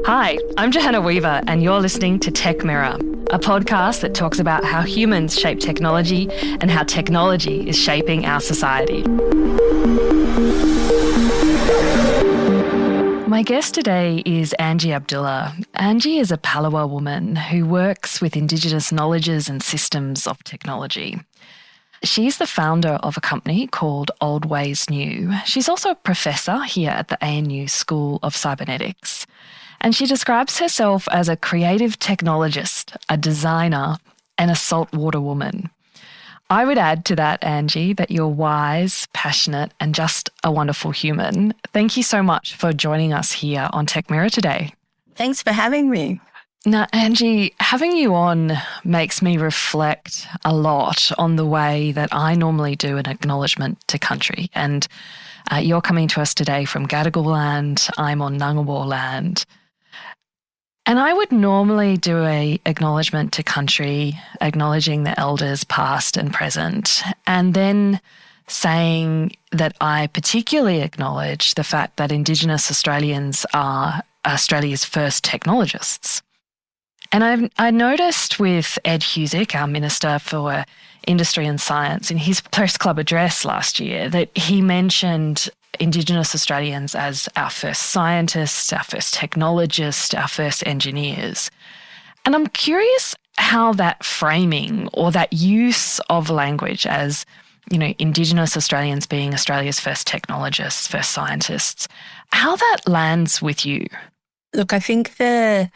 Hi, I'm Johanna Weaver, and you're listening to Tech Mirror, a podcast that talks about how humans shape technology and how technology is shaping our society. My guest today is Angie Abdilla. Angie is a Palawa woman who works with Indigenous knowledges and systems of technology. She's the founder of a company called Old Ways New. She's also a professor here at the ANU School of Cybernetics. And she describes herself as a creative technologist, a designer, and a saltwater woman. I would add to that, Angie, that you're wise, passionate, and just a wonderful human. Thank you so much for joining us here on Tech Mirror today. Thanks for having me. Now, Angie, having you on makes me reflect a lot on the way that I normally do an acknowledgement to country. And you're coming to us today from Gadigal land, I'm on Ngunnawal land. And I would normally do a acknowledgement to country, acknowledging the elders past and present, and then saying that I particularly acknowledge the fact that Indigenous Australians are Australia's first technologists. And I noticed with Ed Husick, our Minister for Industry and Science, in his Press Club address last year, that he mentioned Indigenous Australians as our first scientists, our first technologists, our first engineers. And I'm curious how that framing or that use of language as, you know, Indigenous Australians being Australia's first technologists, first scientists, how that lands with you. Look, I think the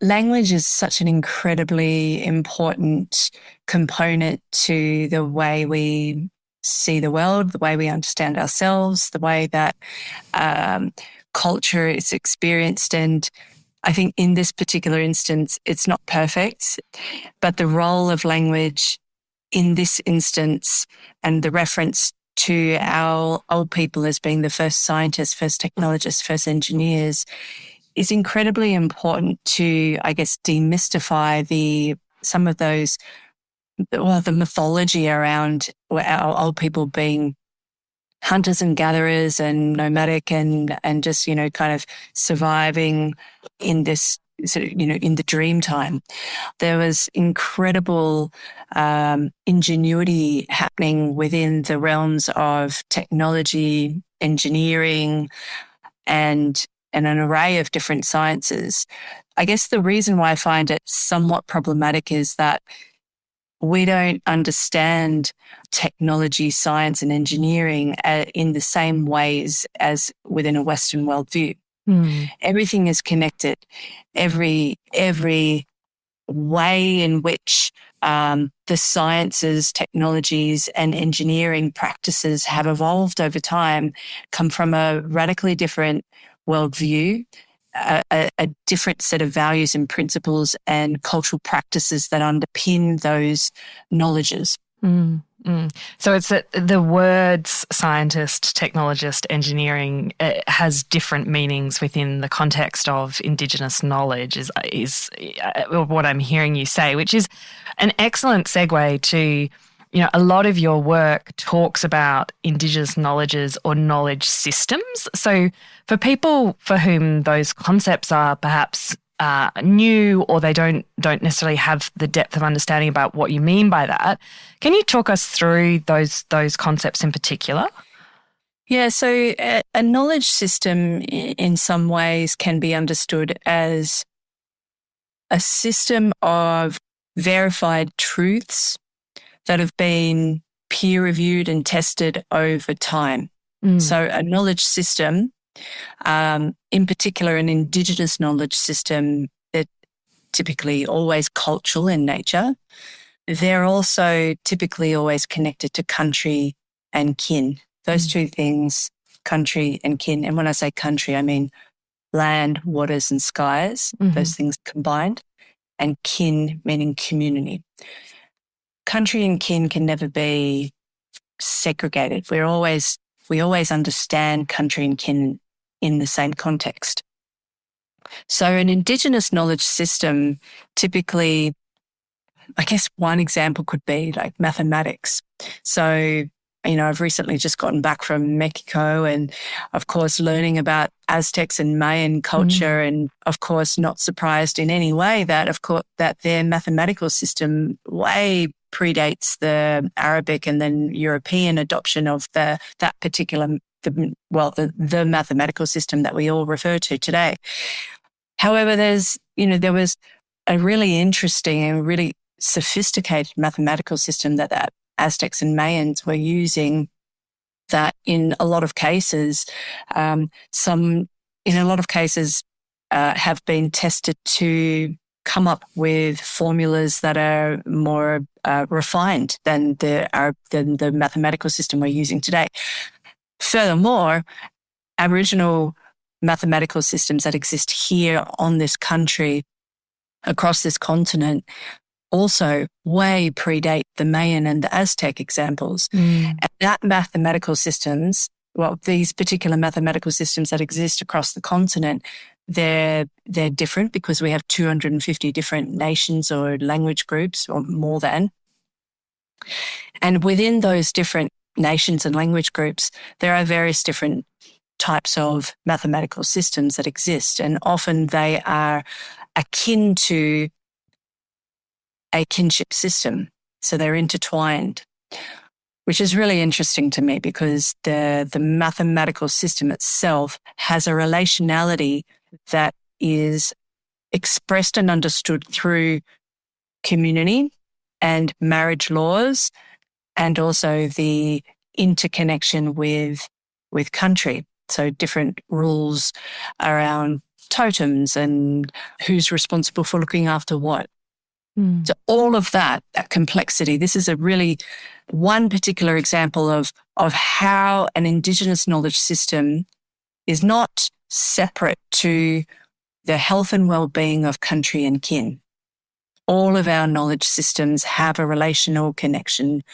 language is such an incredibly important component to the way we see the world, the way we understand ourselves, the way that culture is experienced. And I think in this particular instance, it's not perfect, but the role of language in this instance and the reference to our old people as being the first scientists, first technologists, first engineers is incredibly important to, I guess, demystify some of those, the mythology around our old people being hunters and gatherers and nomadic and just, kind of surviving in this sort of, in the dream time. There was incredible ingenuity happening within the realms of technology, engineering, and an array of different sciences. I guess the reason why I find it somewhat problematic is that we don't understand technology, science, and engineering in the same ways as within a Western worldview. Everything is connected. Every way in which the sciences, technologies, and engineering practices have evolved over time come from a radically different worldview, a different set of values and principles and cultural practices that underpin those knowledges. So it's that the words scientist, technologist, engineering has different meanings within the context of Indigenous knowledge is what I'm hearing you say, which is an excellent segue to, a lot of your work talks about Indigenous knowledges or knowledge systems. So for people for whom those concepts are perhaps new or they don't necessarily have the depth of understanding about what you mean by that, can you talk us through those concepts in particular? Yeah, so a knowledge system in some ways can be understood as a system of verified truths that have been peer-reviewed and tested over time. So a knowledge system, in particular an Indigenous knowledge system, that typically always cultural in nature, they're also typically always connected to country and kin. Those two things, country and kin. And when I say country, I mean land, waters, and skies, those things combined, and kin meaning community. Country and kin can never be segregated. We always understand country and kin in the same context. So an Indigenous knowledge system typically, I guess one example could be like mathematics. So I've recently just gotten back from Mexico and, of course, learning about Aztecs and Mayan culture. And, of course, not surprised in any way that, of course, that their mathematical system way predates the Arabic and then European adoption of the mathematical system that we all refer to today. However, there was a really interesting and really sophisticated mathematical system that the Aztecs and Mayans were using that in a lot of cases, have been tested to come up with formulas that are more refined than the mathematical system we're using today. Furthermore, Aboriginal mathematical systems that exist here on this country, across this continent, also way predate the Mayan and the Aztec examples. And that mathematical systems, these particular mathematical systems that exist across the continent, they're different because we have 250 different nations or language groups or more than. And within those different nations and language groups, there are various different types of mathematical systems that exist. And often they are akin to a kinship system. So they're intertwined, which is really interesting to me because the mathematical system itself has a relationality that is expressed and understood through community and marriage laws, and also the interconnection with country. So different rules around totems and who's responsible for looking after what. So all of that complexity, this is a really one particular example of how an Indigenous knowledge system is not separate to the health and well-being of country and kin. All of our knowledge systems have a relational connection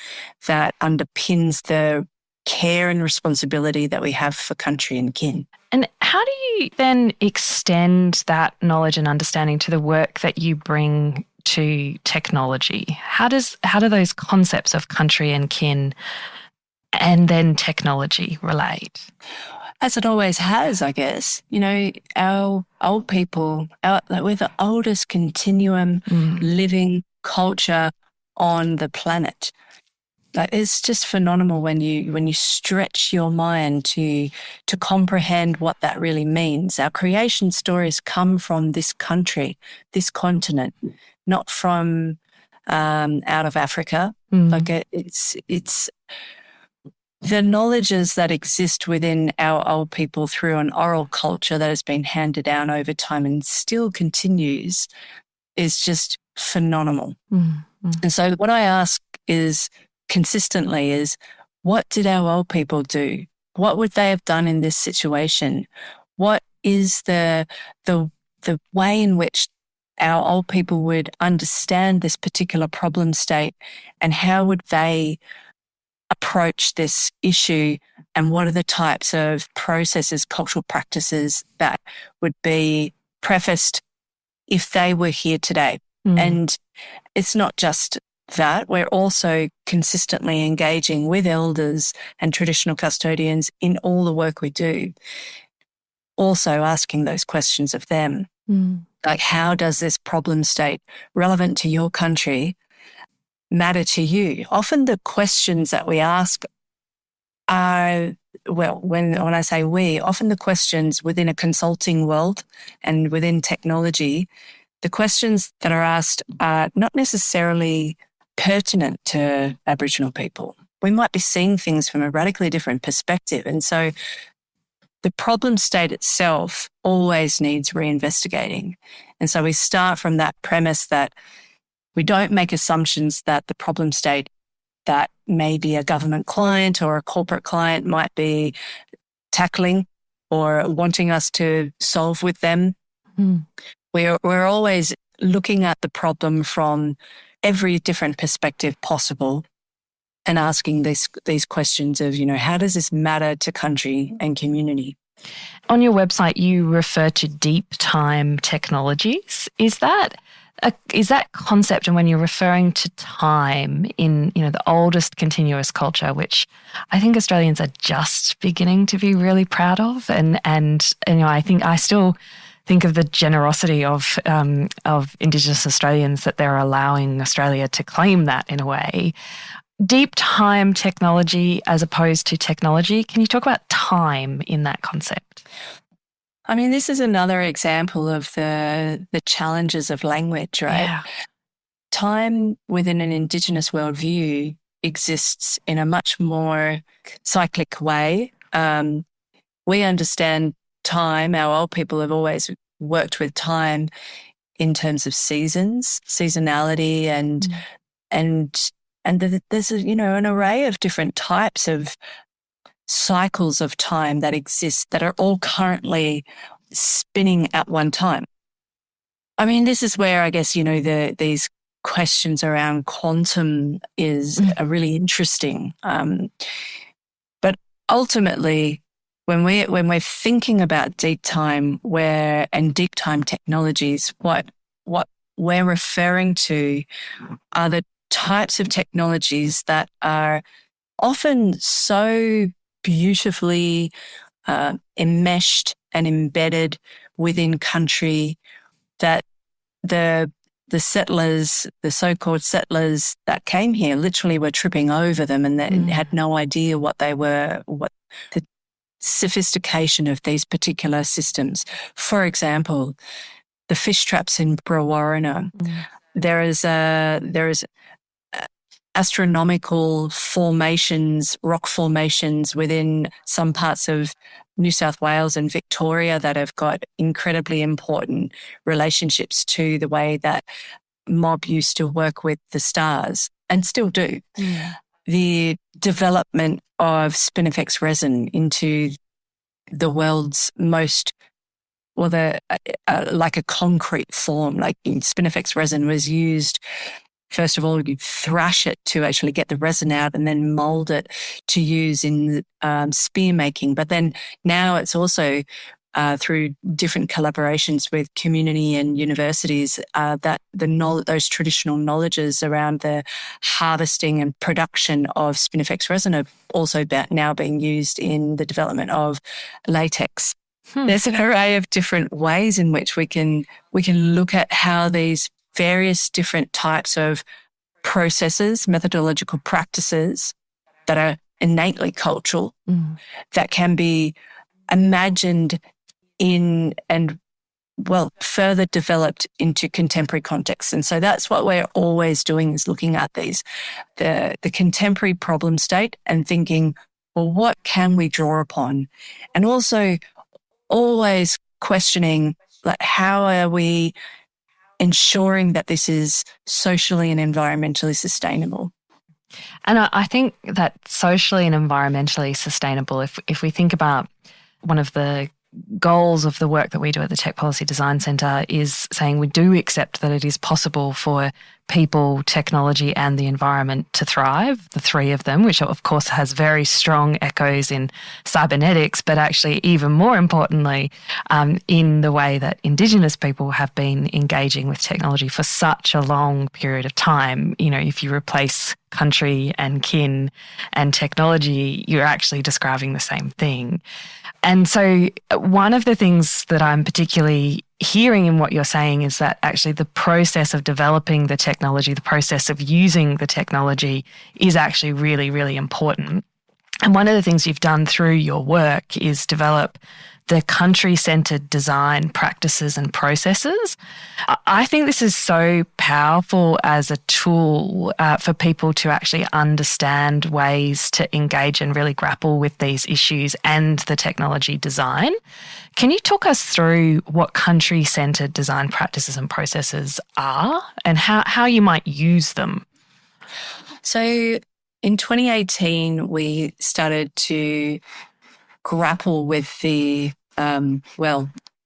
that underpins the care and responsibility that we have for country and kin. And how do you then extend that knowledge and understanding to the work that you bring to technology? How do those concepts of country and kin and then technology relate? As it always has, I guess. Our old people, we're the oldest continuum living culture on the planet. It's just phenomenal when you stretch your mind to comprehend what that really means. Our creation stories come from this country, this continent, not from out of Africa. It's the knowledges that exist within our old people through an oral culture that has been handed down over time and still continues is just phenomenal. And so what I ask consistently is, what did our old people do? What would they have done in this situation? What is the way in which our old people would understand this particular problem state, and how would they approach this issue, and what are the types of processes, cultural practices that would be prefaced if they were here today? And it's not just that. We're also consistently engaging with elders and traditional custodians in all the work we do, also asking those questions of them. Like, how does this problem state relevant to your country matter to you? Often the questions that we ask are, when I say we, often the questions within a consulting world and within technology, the questions that are asked are not necessarily pertinent to Aboriginal people. We might be seeing things from a radically different perspective. And so the problem state itself always needs reinvestigating. And so we start from that premise that we don't make assumptions that the problem state that maybe a government client or a corporate client might be tackling or wanting us to solve with them. We're always looking at the problem from every different perspective possible and asking these questions of, how does this matter to country and community? On your website, you refer to deep time technologies. Is that is that concept, and when you're referring to time in, the oldest continuous culture, which I think Australians are just beginning to be really proud of, and I think I still think of the generosity of Indigenous Australians that they're allowing Australia to claim that in a way. Deep time technology as opposed to technology. Can you talk about time in that concept? I mean, this is another example of the challenges of language, right? Yeah. Time within an Indigenous worldview exists in a much more cyclic way. We understand time. Our old people have always worked with time in terms of seasons, seasonality, and there's an array of different types of cycles of time that exist that are all currently spinning at one time. I mean, this is where I guess, these questions around quantum are really interesting. But ultimately, when we're thinking about deep time and deep time technologies, what we're referring to are the types of technologies that are often so beautifully enmeshed and embedded within country that the settlers, the so-called settlers that came here, literally were tripping over them and they had no idea what they were, what the sophistication of these particular systems. For example, the fish traps in Brewarrina. There is astronomical formations, rock formations within some parts of New South Wales and Victoria that have got incredibly important relationships to the way that mob used to work with the stars and still do. The development of spinifex resin into the world's most, like a concrete form, like spinifex resin was used. First of all, you thrash it to actually get the resin out and then mold it to use in spear making. But then now it's also through different collaborations with community and universities that those traditional knowledges around the harvesting and production of spinifex resin are also now being used in the development of latex. There's an array of different ways in which we can look at how these various different types of processes, methodological practices that are innately cultural, that can be imagined in and, further developed into contemporary contexts. And so that's what we're always doing, is looking at the contemporary problem state and thinking, well, what can we draw upon? And also always questioning, like, how are we ensuring that this is socially and environmentally sustainable? And I think that socially and environmentally sustainable, if we think about one of the goals of the work that we do at the Tech Policy Design Centre, is saying we do accept that it is possible for people, technology and the environment to thrive, the three of them, which of course has very strong echoes in cybernetics, but actually even more importantly, in the way that Indigenous people have been engaging with technology for such a long period of time. If you replace country and kin and technology, you're actually describing the same thing. And so one of the things that I'm particularly hearing in what you're saying is that actually the process of developing the technology, the process of using the technology is actually really, really important. And one of the things you've done through your work is develop the country-centred design practices and processes. I think this is so powerful as a tool for people to actually understand ways to engage and really grapple with these issues and the technology design. Can you talk us through what country-centred design practices and processes are and how you might use them? So in 2018, we started to grapple with the,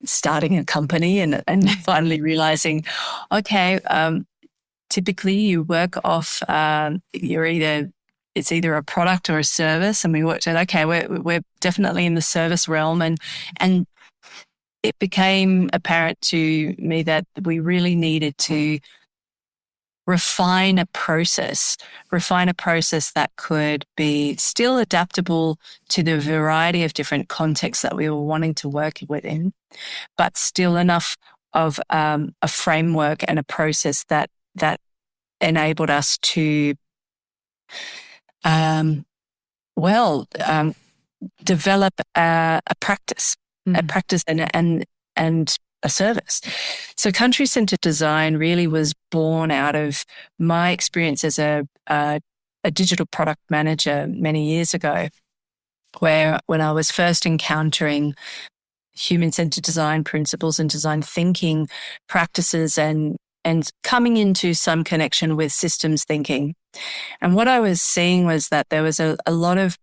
starting a company and finally realizing, okay, typically you work off, it's either a product or a service. And we worked out, okay, we're definitely in the service realm. And it became apparent to me that we really needed to refine a process that could be still adaptable to the variety of different contexts that we were wanting to work within, but still enough of a framework and a process that enabled us to develop a practice, and a service. So country-centered design really was born out of my experience as a digital product manager many years ago, where when I was first encountering human-centered design principles and design thinking practices and coming into some connection with systems thinking. And what I was seeing was that there was a lot of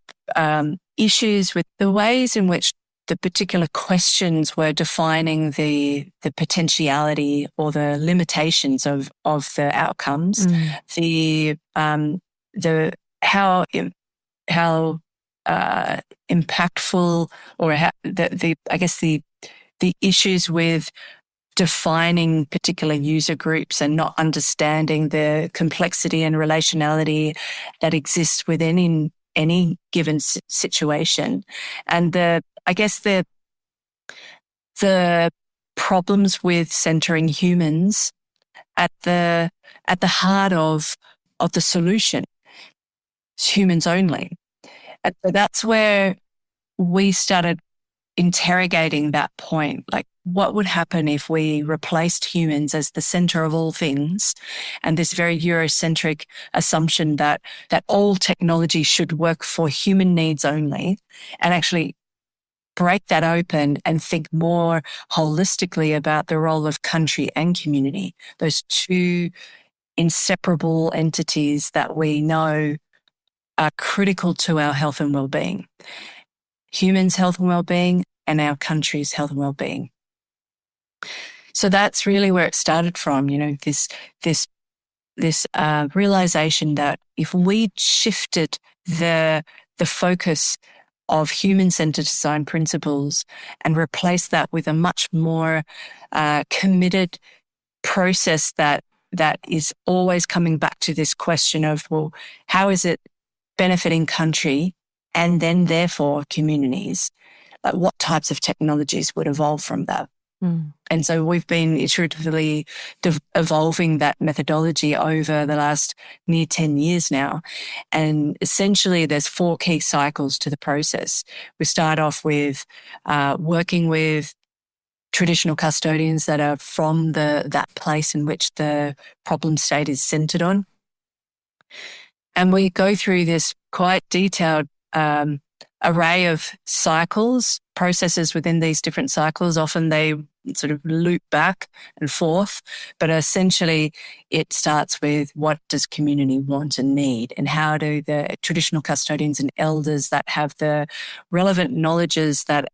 issues with the ways in which the particular questions were defining the potentiality or the limitations of the outcomes, the how impactful, or how the issues with defining particular user groups and not understanding the complexity and relationality that exists within any given situation, and the problems with centering humans at the heart of the solution, humans only. And so that's where we started interrogating that point, like what would happen if we replaced humans as the center of all things, and this very Eurocentric assumption that all technology should work for human needs only, and actually break that open and think more holistically about the role of country and community, those two inseparable entities that we know are critical to our health and well-being. Humans' health and well-being and our country's health and well-being. So that's really where it started from, this realization that if we shifted the focus of human-centered design principles and replaced that with a much more committed process that is always coming back to this question of, well, how is it benefiting country and then therefore communities? Like what types of technologies would evolve from that? And so we've been iteratively evolving that methodology over the last near 10 years now. And essentially there's 4 key cycles to the process. We start off with working with traditional custodians that are from that place in which the problem state is centered on. And we go through this quite detailed array of cycles, processes within these different cycles. Often they sort of loop back and forth, but essentially it starts with what does community want and need, and how do the traditional custodians and elders that have the relevant knowledges that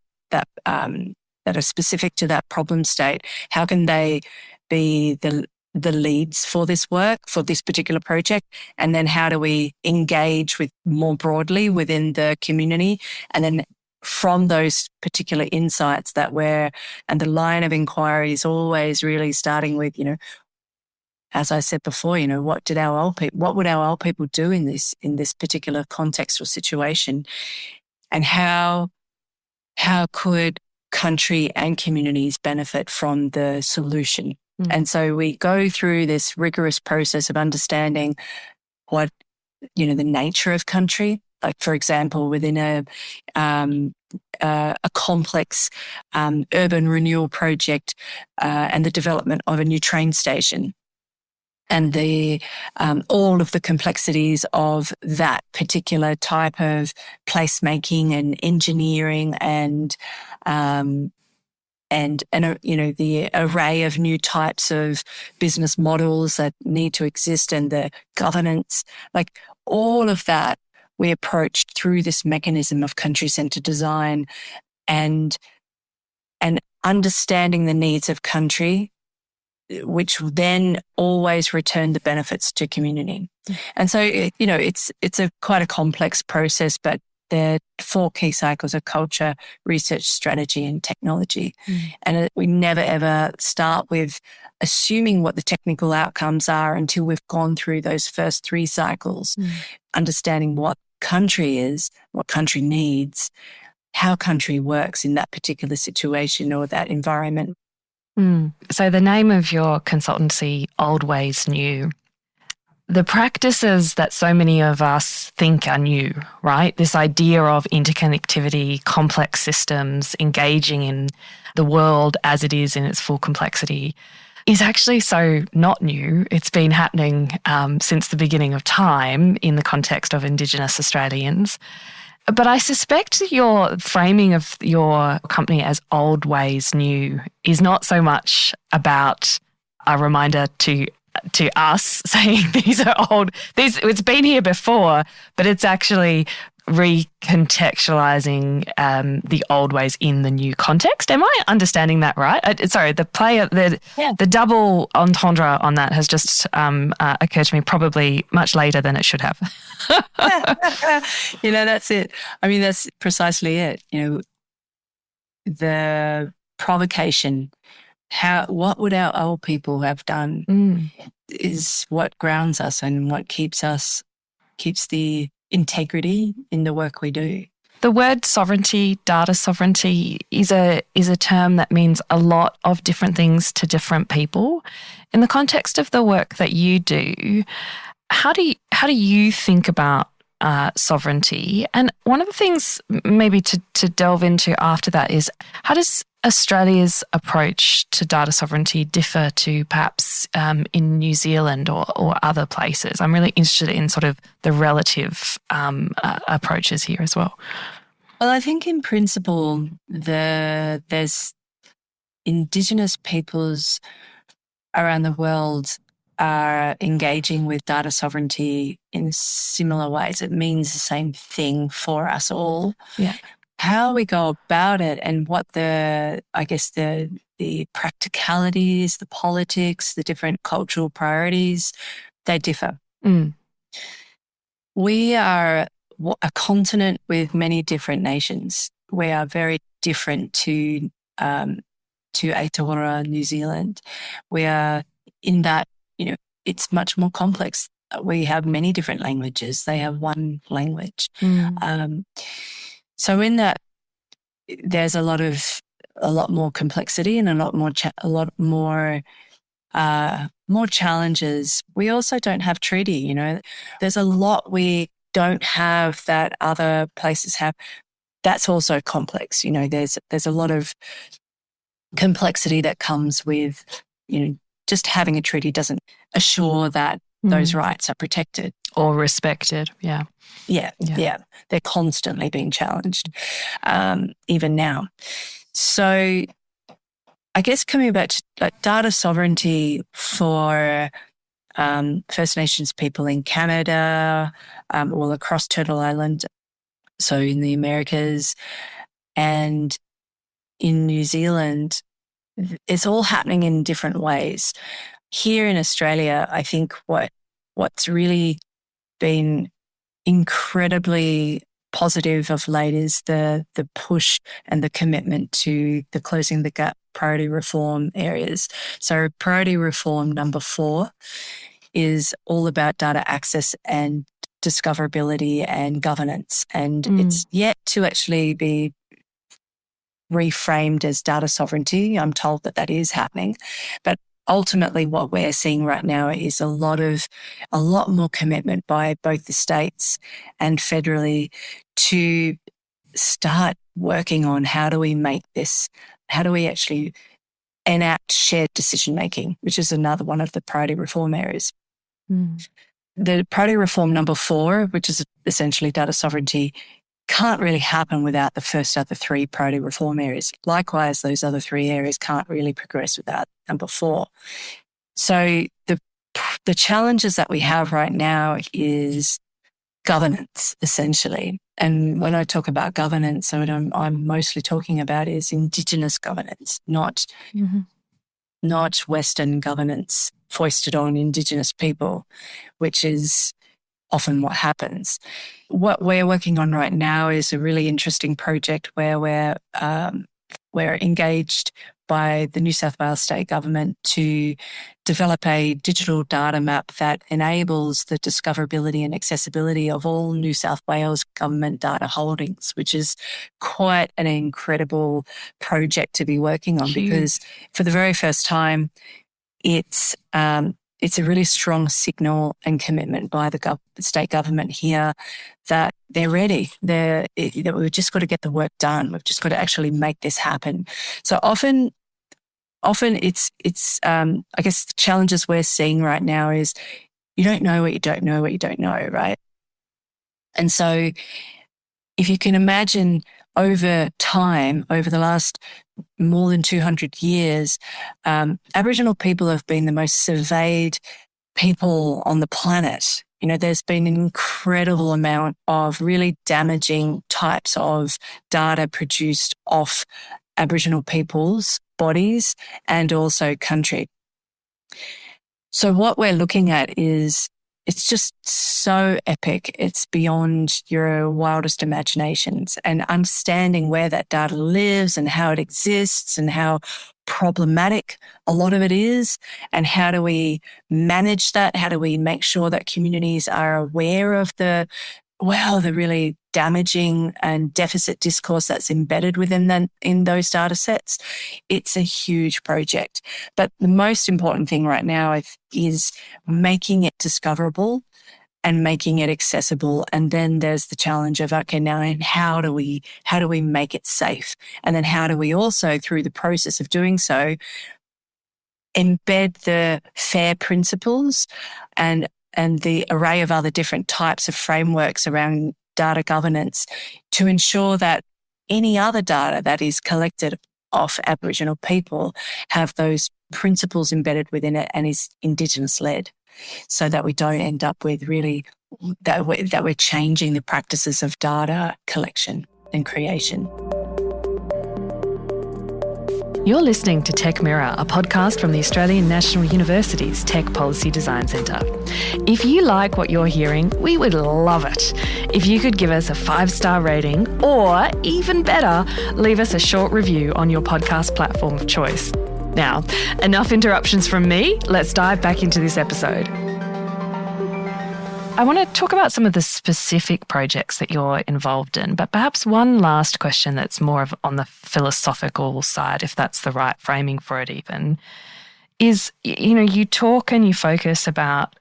are specific to that problem state, how can they be the leads for this work, for this particular project? And then how do we engage with more broadly within the community? And then from those particular insights and the line of inquiry is always really starting with, as I said before, what would our old people do in this particular context or situation? And how could country and communities benefit from the solution? And so we go through this rigorous process of understanding what, the nature of country. Like, for example, within a complex urban renewal project and the development of a new train station, and the all of the complexities of that particular type of placemaking and engineering and the array of new types of business models that need to exist, and the governance, like all of that we approached through this mechanism of country-centered design and understanding the needs of country, which then always return the benefits to community. And so, it's quite a complex process, but the 4 key cycles of culture, research, strategy, and technology. And we never ever start with assuming what the technical outcomes are until we've gone through those first 3 cycles, understanding what country is, what country needs, how country works in that particular situation or that environment. So the name of your consultancy, Old Ways New, the practices that so many of us think are new, right? This idea of interconnectivity, complex systems, engaging in the world as it is in its full complexity is actually so not new. It's been happening since the beginning of time in the context of Indigenous Australians. But I suspect your framing of your company as Old Ways New is not so much about a reminder to us saying these are old, it's been here before, but it's actually recontextualizing the old ways in the new context. Am I understanding that right? The double entendre on that has just occurred to me probably much later than it should have. That's it. I mean, that's precisely it. The provocation, what would our old people have done is what grounds us and what keeps the integrity in the work we do. The word sovereignty, data sovereignty, is a term that means a lot of different things to different people. In the context of the work that you do, how do you think about sovereignty? And one of the things maybe to delve into after that is, how does Australia's approach to data sovereignty differ to perhaps in New Zealand or other places? I'm really interested in sort of the relative approaches here as well. Well, I think in principle, there's Indigenous peoples around the world are engaging with data sovereignty in similar ways. It means the same thing for us all. Yeah. How we go about it and what the practicalities, the politics, the different cultural priorities, they differ. We are a continent with many different nations. We are very different to Aotearoa, New Zealand. We are in that, it's much more complex. We have many different languages. They have one language. So in that, there's a lot more complexity and a lot more challenges. We also don't have treaty. There's a lot we don't have that other places have. That's also complex. There's a lot of complexity that comes with, just having a treaty doesn't assure that those rights are protected or respected. Yeah. They're constantly being challenged, even now. So I guess coming back to data sovereignty for First Nations people in Canada, all across Turtle Island, so in the Americas and in New Zealand, it's all happening in different ways. Here in Australia, I think what's really been incredibly positive of late is the push and the commitment to the closing the gap priority reform areas. So priority reform number 4 is all about data access and discoverability and governance. And it's yet to actually be reframed as data sovereignty. I'm told that is happening. But ultimately what we're seeing right now is a lot more commitment by both the states and federally to start working on how do we actually enact shared decision making, which is another one of the priority reform areas. The priority reform number 4, which is essentially data sovereignty, can't really happen without the first other 3 priority reform areas. Likewise, those other 3 areas can't really progress without number 4. So the challenges that we have right now is governance, essentially. And when I talk about governance, what I'm mostly talking about is Indigenous governance, not Western governance foisted on Indigenous people, which is often what happens. What we're working on right now is a really interesting project where we're engaged by the New South Wales State Government to develop a digital data map that enables the discoverability and accessibility of all New South Wales government data holdings, which is quite an incredible project to be working on. Huge. Because for the very first time, it's a really strong signal and commitment by the state government here that they're ready. That we've just got to get the work done. We've just got to actually make this happen. So often it's I guess the challenges we're seeing right now is you don't know what you don't know what you don't know, right? And so if you can imagine over time, over the last more than 200 years, Aboriginal people have been the most surveyed people on the planet. There's been an incredible amount of really damaging types of data produced off Aboriginal people's bodies and also country. So what we're looking at is it's just so epic. It's beyond your wildest imaginations, and understanding where that data lives and how it exists and how problematic a lot of it is, and how do we manage that? How do we make sure that communities are aware of the really damaging and deficit discourse that's embedded in those data sets? It's a huge project. But the most important thing right now is making it discoverable and making it accessible. And then there's the challenge of, okay, now and how do we make it safe? And then how do we also, through the process of doing so, embed the FAIR principles and the array of other different types of frameworks around data governance to ensure that any other data that is collected off Aboriginal people have those principles embedded within it and is Indigenous-led, so that we don't end up with really that we're changing the practices of data collection and creation. You're listening to Tech Mirror, a podcast from the Australian National University's Tech Policy Design Centre. If you like what you're hearing, we would love it if you could give us a 5-star rating, or even better, leave us a short review on your podcast platform of choice. Now, enough interruptions from me. Let's dive back into this episode. I want to talk about some of the specific projects that you're involved in, but perhaps one last question that's more of on the philosophical side, if that's the right framing for it even, is, you talk and you focus about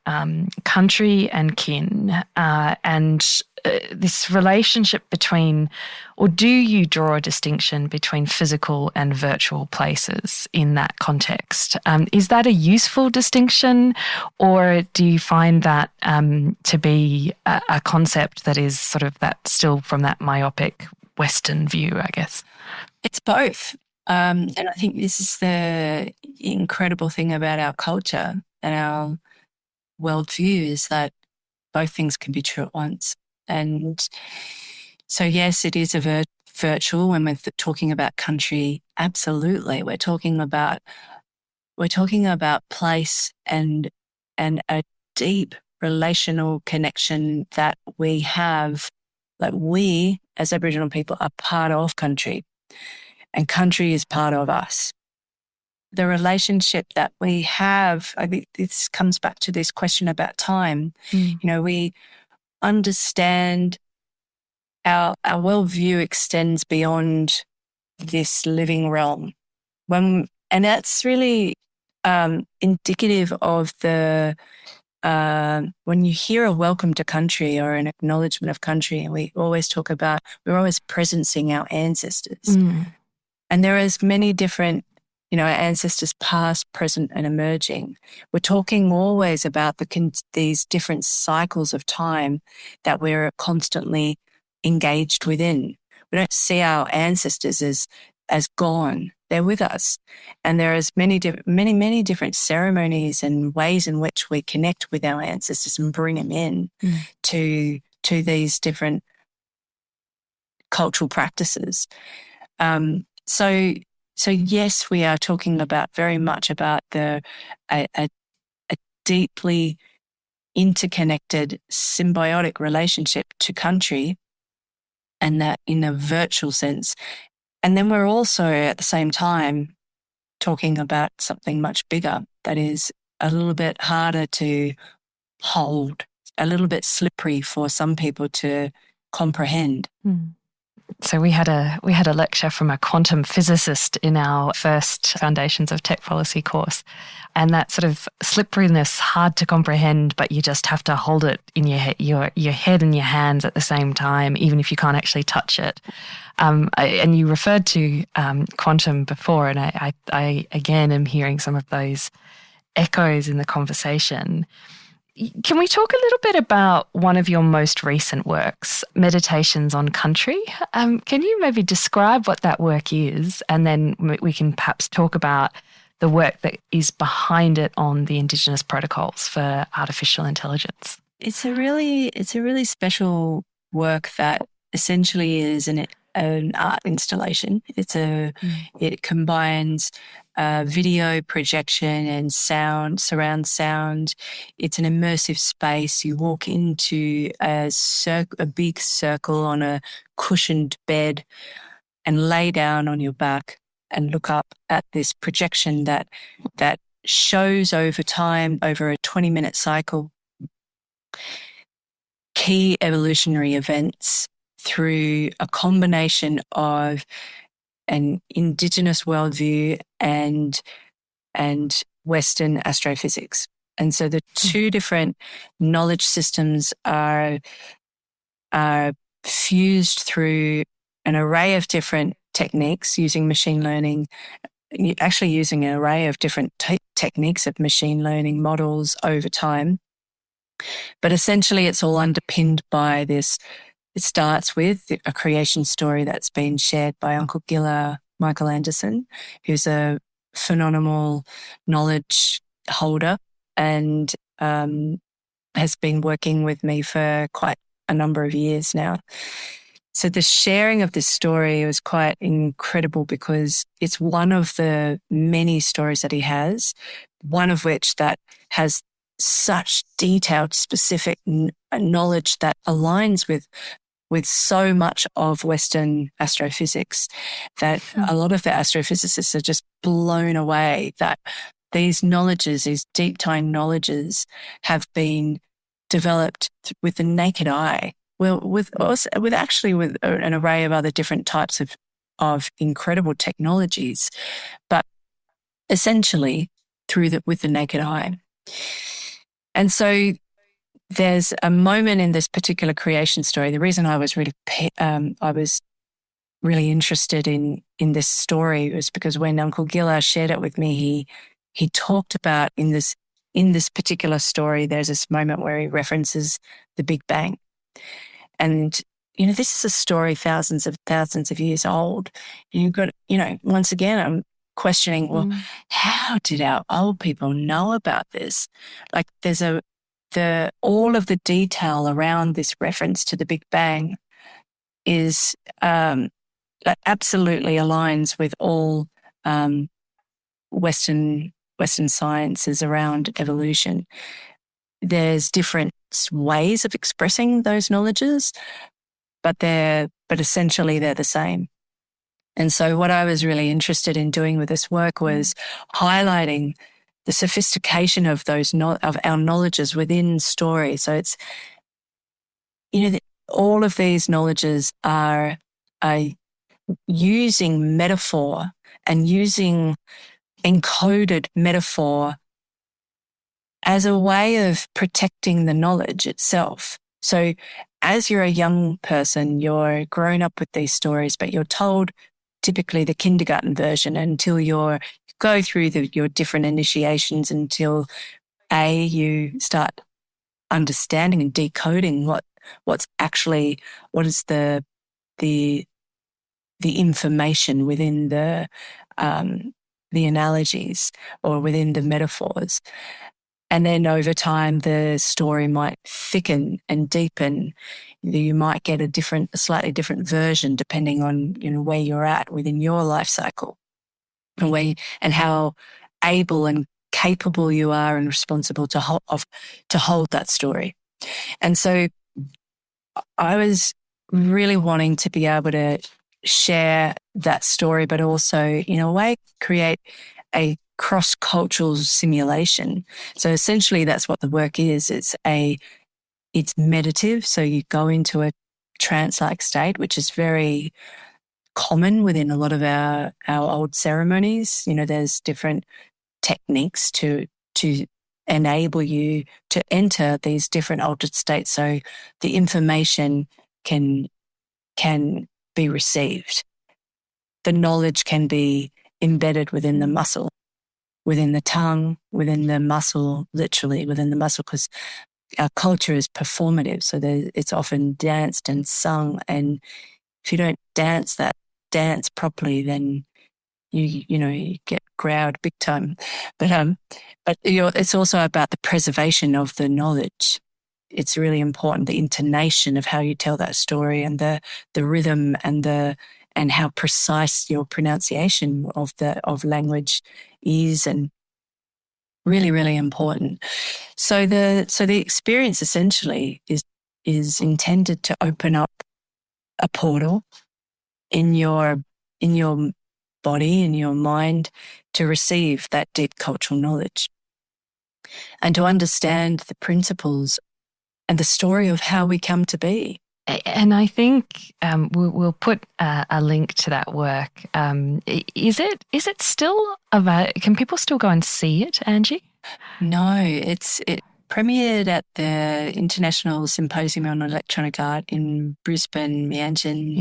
country and kin and this relationship between, or do you draw a distinction between physical and virtual places in that context? Is that a useful distinction, or do you find that to be a concept that is sort of that still from that myopic Western view, I guess? It's both. And I think this is the incredible thing about our culture and our worldview, is that both things can be true at once. And so, yes, it is a virtual when we're talking about country. Absolutely, we're talking about place and a deep relational connection that we have. Like, we as Aboriginal people are part of country, and country is part of us. The relationship that we have, I think this comes back to this question about time. We understand our worldview extends beyond this living realm. And that's really indicative of the when you hear a welcome to country or an acknowledgement of country, and we're always presencing our ancestors. And there is many different, ancestors past, present, and emerging. We're talking always about these different cycles of time that we're constantly engaged within. We don't see our ancestors as gone. They're with us. And there is many different ceremonies and ways in which we connect with our ancestors and bring them in to these different cultural practices. So yes, we are talking about very much about a deeply interconnected, symbiotic relationship to country, and that in a virtual sense. And then we're also at the same time talking about something much bigger that is a little bit harder to hold, a little bit slippery for some people to comprehend. So we had a lecture from a quantum physicist in our first Foundations of Tech Policy course, and that sort of slipperiness, hard to comprehend, but you just have to hold it in your head and your hands at the same time, even if you can't actually touch it. And you referred to quantum before, and I again am hearing some of those echoes in the conversation. Can we talk a little bit about one of your most recent works, Meditations on Country? Can you maybe describe what that work is, and then we can perhaps talk about the work that is behind it on the Indigenous Protocols for artificial intelligence? It's a really special work that essentially is an art installation. It combines video projection and sound, surround sound. It's an immersive space. You walk into a big circle on a cushioned bed and lay down on your back and look up at this projection that shows over time, over a 20-minute cycle, key evolutionary events through a combination of an Indigenous worldview and Western astrophysics. And so the two different knowledge systems are fused through an array of different techniques using machine learning, actually using an array of different techniques of machine learning models over time. But essentially it's all underpinned by this. It starts with a creation story that's been shared by Uncle Gilla, Michael Anderson, who's a phenomenal knowledge holder and has been working with me for quite a number of years now. So the sharing of this story was quite incredible because it's one of the many stories that he has, one of which that has such detailed, specific knowledge that aligns with so much of Western astrophysics that a lot of the astrophysicists are just blown away that these knowledges, these deep-time knowledges have been developed with the naked eye. Well, with an array of other different types of incredible technologies, but essentially with the naked eye. And so there's a moment in this particular creation story. The reason I was really interested in this story was because when Uncle Gilla shared it with me, he talked about in this particular story, there's this moment where he references the Big Bang. And, this is a story thousands of years old. You've got, once again, I'm questioning, well, how did our old people know about this? Like there's all of the detail around this reference to the Big Bang is absolutely aligns with all Western sciences around evolution. There's different ways of expressing those knowledges, but essentially they're the same. And so what I was really interested in doing with this work was highlighting the sophistication of of our knowledges within story. So it's, all of these knowledges are using metaphor and using encoded metaphor as a way of protecting the knowledge itself. So as you're a young person, you're grown up with these stories, but you're told typically the kindergarten version until you go through your different initiations until you start understanding and decoding what is the information within the analogies or within the metaphors. And then over time, the story might thicken and deepen. You might get a slightly different version depending on, where you're at within your life cycle and how able and capable you are and responsible to hold that story. And so I was really wanting to be able to share that story, but also, in a way, create a cross-cultural simulation. So essentially that's what the work is. It's meditative. So you go into a trance-like state, which is very common within a lot of our old ceremonies. There's different techniques to enable you to enter these different altered states so the information can be received. The knowledge can be embedded within the muscle, within the tongue, within the muscle, literally within the muscle, because our culture is performative. So it's often danced and sung. And if you don't dance properly, then you get growled big time. But it's also about the preservation of the knowledge. It's really important, the intonation of how you tell that story, and the rhythm and how precise your pronunciation of language is, and really, really important. So the experience essentially is intended to open up a portal in your body, in your mind, to receive that deep cultural knowledge and to understand the principles and the story of how we come to be. And I think we'll put a link to that work. Is it still available? Can people still go and see it, Angie? No, it premiered at the International Symposium on Electronic Art in Brisbane, Mianjin,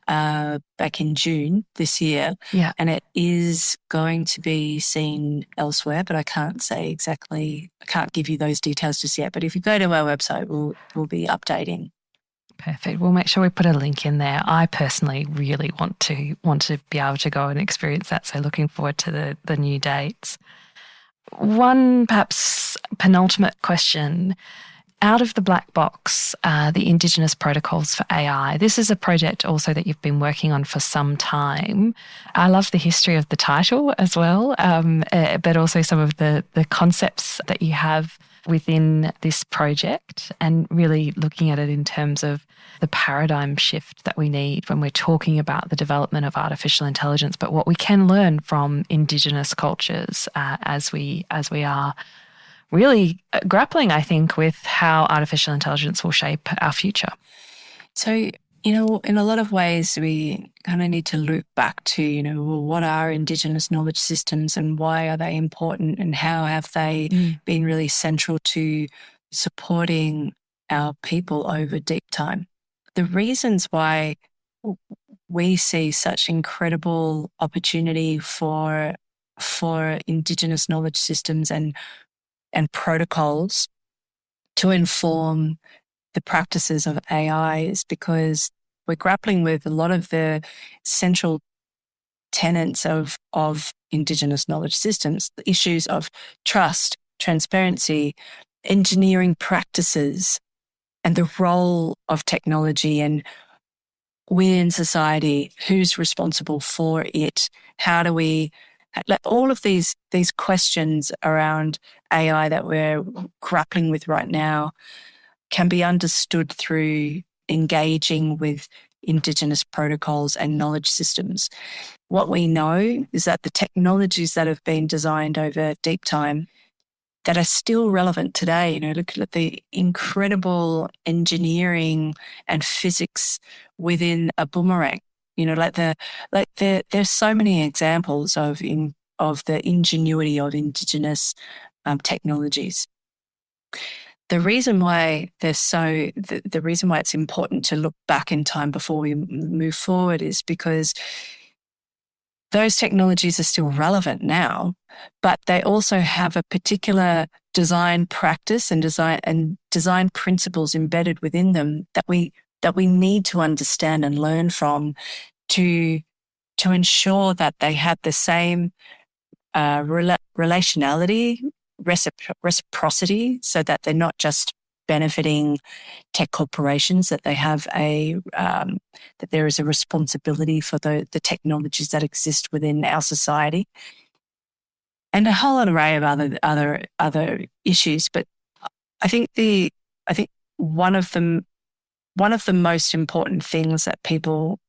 back in June this year. Yeah. And it is going to be seen elsewhere, but I can't say exactly. I can't give you those details just yet. But if you go to our website, we'll be updating. Perfect. We'll make sure we put a link in there. I personally really want to be able to go and experience that. So looking forward to the new dates. One perhaps penultimate question. Out of the black box, the Indigenous Protocols for AI. This is a project also that you've been working on for some time. I love the history of the title as well, but also some of the concepts that you have within this project, and really looking at it in terms of the paradigm shift that we need when we're talking about the development of artificial intelligence, but what we can learn from Indigenous cultures as we are really grappling, I think, with how artificial intelligence will shape our future. So, in a lot of ways, we kind of need to loop back to, what are Indigenous knowledge systems and why are they important, and how have they been really central to supporting our people over deep time. The reasons why we see such incredible opportunity for Indigenous knowledge systems and protocols to inform the practices of AI is because we're grappling with a lot of the central tenets of Indigenous knowledge systems, the issues of trust, transparency, engineering practices, and the role of technology, and we in society, who's responsible for it? How do we all of these questions around AI that we're grappling with right now can be understood through engaging with Indigenous protocols and knowledge systems. What we know is that the technologies that have been designed over deep time that are still relevant today, look at the incredible engineering and physics within a boomerang. There's so many examples of the ingenuity of Indigenous technologies. The reason why the reason why it's important to look back in time before we move forward is because those technologies are still relevant now, but they also have a particular design practice and design principles embedded within them that we need to understand and learn from to ensure that they have the same relationality, reciprocity, so that they're not just benefiting tech corporations, that they have that there is a responsibility for the technologies that exist within our society. and a whole array of other issues. But I think one of the most important things that people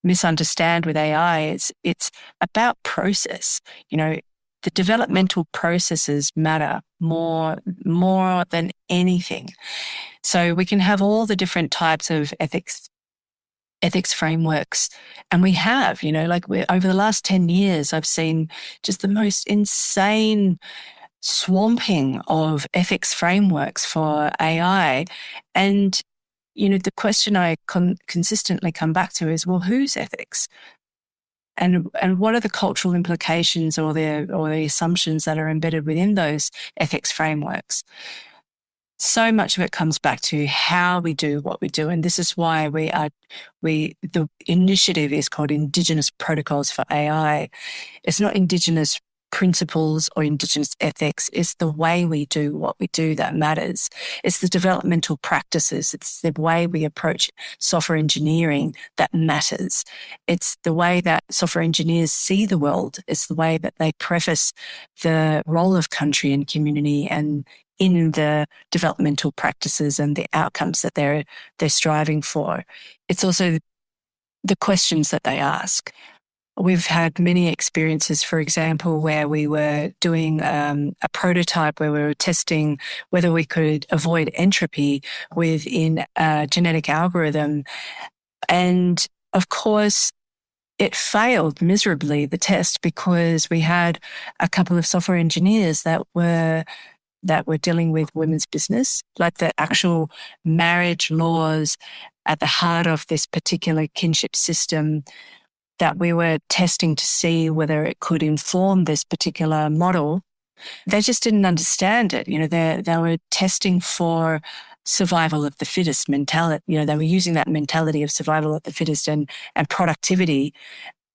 misunderstand with AI is it's about process. The developmental processes matter more than anything. So we can have all the different types of ethics frameworks. And we have, over the last 10 years, I've seen just the most insane swamping of ethics frameworks for AI. And, the question I consistently come back to is, well, whose ethics? And what are the cultural implications or the assumptions that are embedded within those ethics frameworks? So much of it comes back to how we do what we do. And this is why the initiative is called Indigenous Protocols for AI. It's not Indigenous principles or Indigenous ethics. It's the way we do what we do that matters. It's the developmental practices. It's the way we approach software engineering that matters. It's the way that software engineers see the world. It's the way that they preface the role of country and community and in the developmental practices and the outcomes that they're striving for. It's also the questions that they ask. We've had many experiences, for example, where we were doing a prototype where we were testing whether we could avoid entropy within a genetic algorithm. And of course, it failed miserably, the test, because we had a couple of software engineers that were dealing with women's business, like the actual marriage laws at the heart of this particular kinship system that we were testing to see whether it could inform this particular model. They just didn't understand it. They were testing for survival of the fittest mentality. They were using that mentality of survival of the fittest and productivity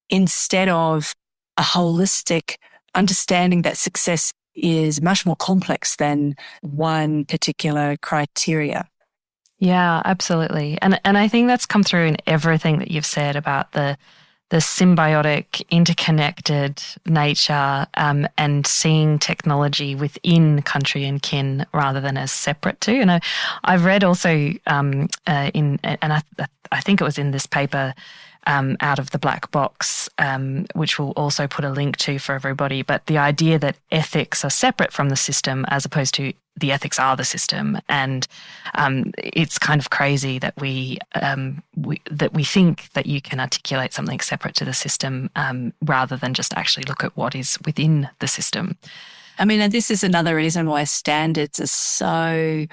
instead of a holistic understanding that success is much more complex than one particular criteria. Yeah, absolutely. And I think that's come through in everything that you've said about the symbiotic, interconnected nature, and seeing technology within country and kin rather than as separate to. And I've read also I think it was in this paper, Out of the Black Box, which we'll also put a link to for everybody. But the idea that ethics are separate from the system as opposed to the ethics are the system. And it's kind of crazy that we think that you can articulate something separate to the system rather than just actually look at what is within the system. I mean, and this is another reason why standards are so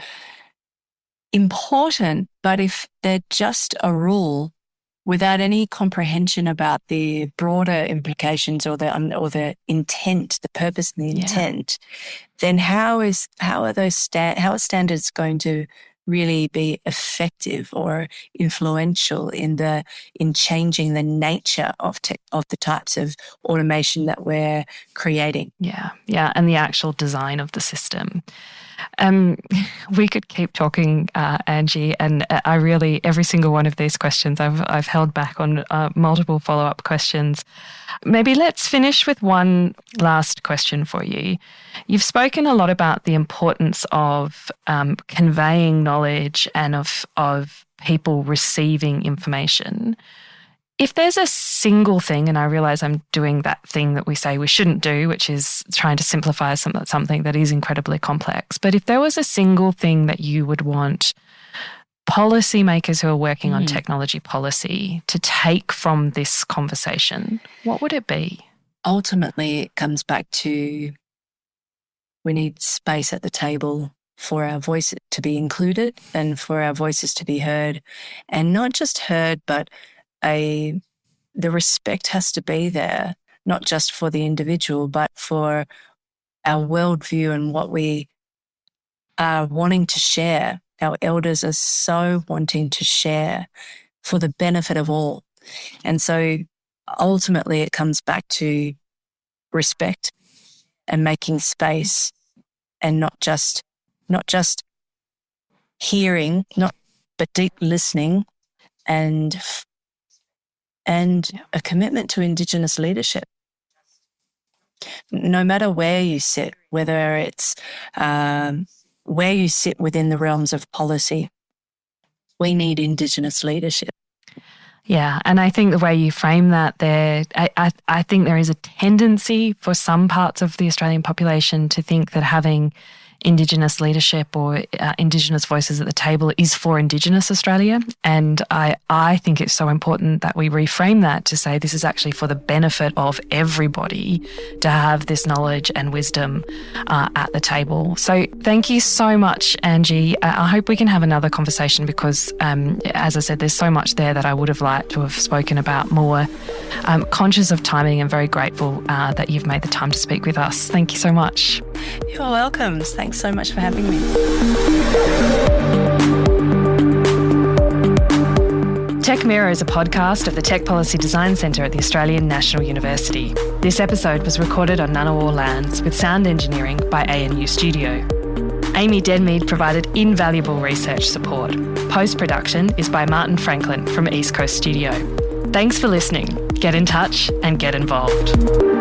important. But if they're just a rule without any comprehension about the broader implications or the intent, the purpose and the intent, then how are standards going to really be effective or influential in changing the nature of the types of automation that we're creating? Yeah, and the actual design of the system. We could keep talking, Angie, and I really, every single one of these questions, I've held back on multiple follow-up questions. Maybe let's finish with one last question for you. You've spoken a lot about the importance of conveying knowledge and of people receiving information. If there's a single thing, and I realize I'm doing that thing that we say we shouldn't do, which is trying to simplify something that is incredibly complex, but if there was a single thing that you would want policymakers who are working on technology policy to take from this conversation, what would it be? Ultimately, it comes back to we need space at the table for our voice to be included and for our voices to be heard, and not just heard, but the respect has to be there, not just for the individual, but for our worldview and what we are wanting to share. Our elders are so wanting to share for the benefit of all. And so ultimately it comes back to respect and making space and not just hearing, but deep listening and a commitment to Indigenous leadership. no matter where you sit, whether it's where you sit within the realms of policy, we need Indigenous leadership. Yeah, and I think the way you frame that there, I think there is a tendency for some parts of the Australian population to think that having Indigenous leadership or Indigenous voices at the table is for Indigenous Australia. And I think it's so important that we reframe that to say this is actually for the benefit of everybody to have this knowledge and wisdom at the table. So thank you so much, Angie. I hope we can have another conversation because, as I said, there's so much there that I would have liked to have spoken about more. I'm conscious of timing and very grateful that you've made the time to speak with us. Thank you so much. You're welcome. Thanks so much for having me. Tech Mirror is a podcast of the Tech Policy Design Centre at the Australian National University. This episode was recorded on Ngunnawal lands with sound engineering by ANU Studio. Amy Denmead provided invaluable research support. Post-production is by Martin Franklin from East Coast Studio. Thanks for listening. Get in touch and get involved.